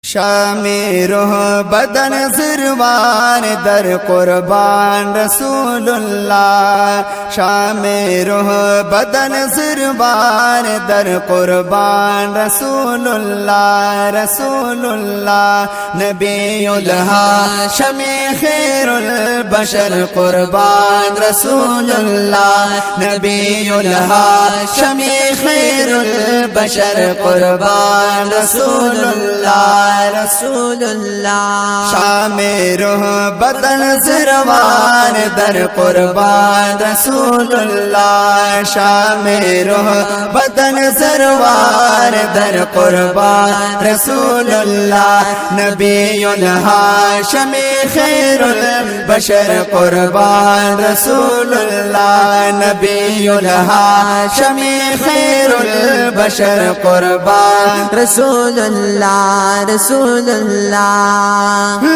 शामे रूह बदन ज़िरवान दर कुर्बान रसूलुल्लाह। शामे रूह बदन ज़िरवान दर कुर्बान रसूलुल्लाह। रसूलुल्लाह नबीउल हाशमी खैरुल बशर कुर्बान रसूलुल्लाह। नबीउल हाशमी खैरुल बशर कुर्बान रसूलुल्लाह। रसूलुल्लाह शामे रूह बदन ज़िरवान दर कुर्बान रसूलुल्लाह। शामे रूह बदन ज़िरवान दर कुर्बान रसूलुल्लाह। नबीउल हाशमी खैरुल बशर कुर्बान रसूलुल्लाह। नबीउल हाशमी खैरुल बशर कुर्बान रसूलुल्लाह। रसूलुल्लाह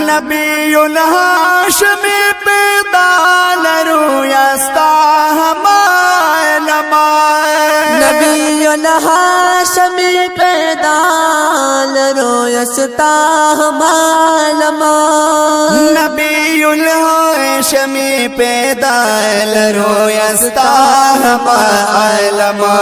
नबीउल हाशमी पैदा लरुयस्ता हमालमा। नबीउल हाशमी पैदा लरुयस्ता हमालमा। नबीउल हाशमी पैदा लरुयस्ता हमालमा।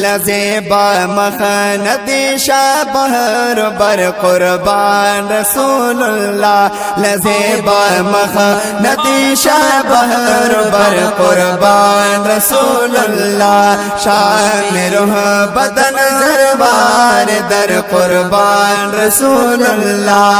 लज़ेबा मखनदी शाबहर बर कुर्बान रसूलुल्लाह। लज़ेबा मखनदी शाबहर बर कुर्बान रसूलुल्लाह। शामे रूह बदन ज़िरवान दर कुर्बान रसूलुल्लाह।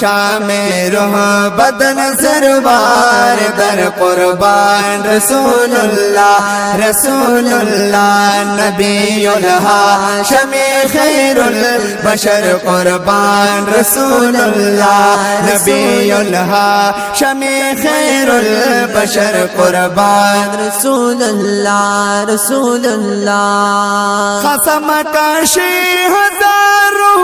शामे रूह बदन ज़िरवान दर कुर्बान रसूलुल्लाह। रसूलुल्लाह नबीउल हाशमी खैरुल बशर कुर्बान रसूलुल्लाह। नबीउल हाशमी खैरुल बशर कुर्बान रसूलुल्लाह। रसूलुल्लाह कसम काशी हज़ारों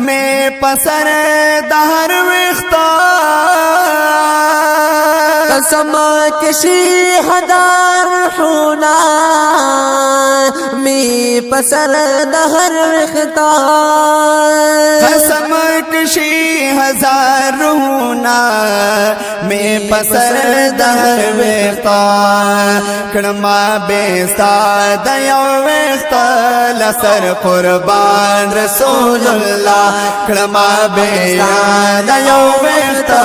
में पसर दहर विख्ता। कसम कशी हजार होना में पसर दहर विख्ता। कसम कशी हजार होना में पसर दहर विख्ता। कड़मा बेस्ता दया विख्ता लसर कुर्बान रसूलुल्लाह। कड़मा बेस्ता दया विख्ता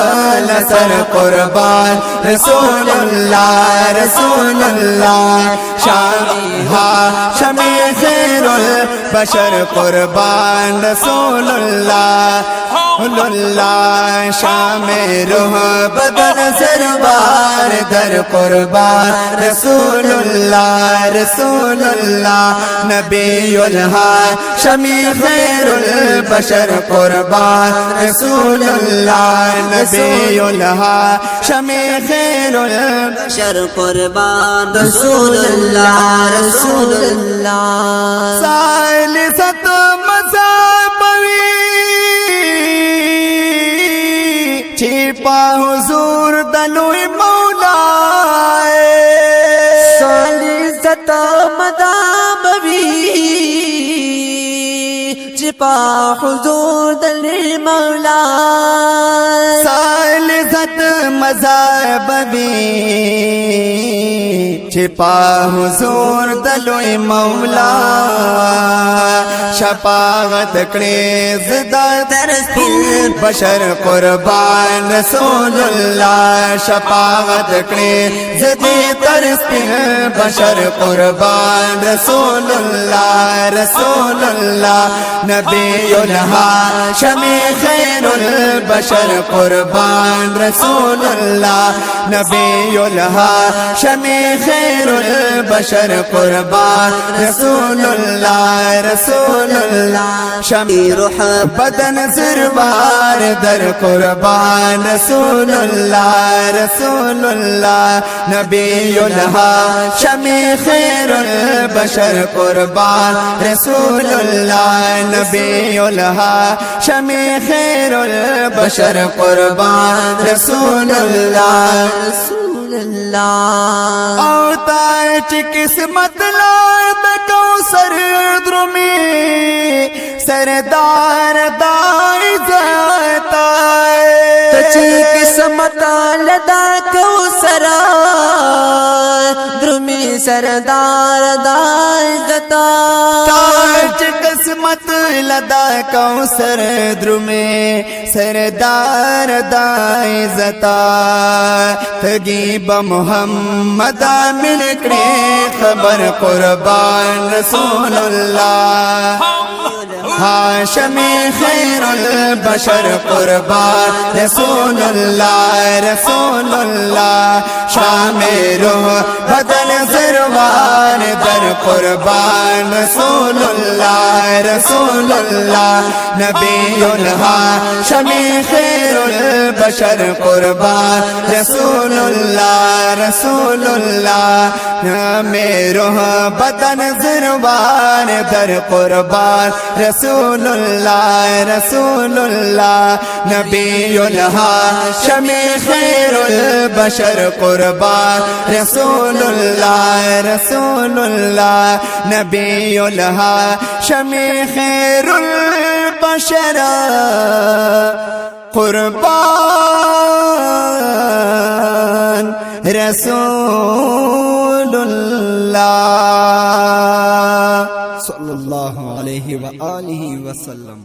लसर कुर्बान रसूलुल्लाह। रसूलुल्लाह शामी हाशमी खैरुल बशर कुर्बान रसूलुल्लाह। शामे रूह बदन ज़िरवान दर कुर्बान रसूलुल्लाह। रसूलुल्लाह नबीउल हाशमी खैरुल बशर कुर्बान रसूलुल्लाह। नबीउल हाशमी खैरुल बशर कुर्बान रसूलुल्लाह। रसूलुल्लाह सालिसत मज़हबी छिपा हुजूर दलोई मौलाए। सालिसत मज़हबी छिपा हुजूर दलोई मौलाए। सालिसत मज़हबी छिपा हुजूर दलोई मौला। शफाअत करे ज़िदा तरसिल बशर कुर्बान रसूलुल्लाह। शफाअत करे ज़िदा तरसिल बशर कुर्बान रसूलुल्लाह। रसूलुल्लाह नबीउल हाशमी खैरुल बशर कुर्बान रसूलुल्लाह। नबीउल हाशमी खैरुल बशर कुर्बान रसूलुल्लाह। रसूलुल्लाह शमी रूह बदन ज़िरवान दर कुर्बान रसूलुल्लाह। रसूलुल्लाह नबीउल हाशमी खैरुल बशर कुर्बान रसूलुल्लाह। नबीउल हाशमी खैरुल बशर कुर्बान रसूलुल्लाह। औतार किस्मत लाद कौसर द्रुमी सरदार दाई जाता तची किस्मत लदा कौसरा द्रुमी सरदार दाई जता ताज किस्मत लदा कौसर द्रुमे सरदार दाई जता तगीब मोहम्मद मिलकड़े खबर कुर्बान रसूलुल्लाह हाशमी खैरुल बशर कुर्बान रसूलुल्लाह रसूलुल्लाह शामे रूह बदन ज़रवान दर कुर्बान रसूलुल्लाह रसूलुल्लाह नबीउल हाशमी खैरुल बशर कुर्बान रसूलुल्लाह रसूलुल्लाह शामे रूह बदन ज़रवान दर कुर्बान रसूलुल्लाह रसूलुल्लाह नबीउल हाशमी खैरुल बशर कुर्बान रसूलुल्लाह रसूलुल्लाह नबीउल हाशमी खैरुल बशर कुर्बान रसूलुल्लाह सल्लल्लाहु अलैहि व आलिहि वसल्लम।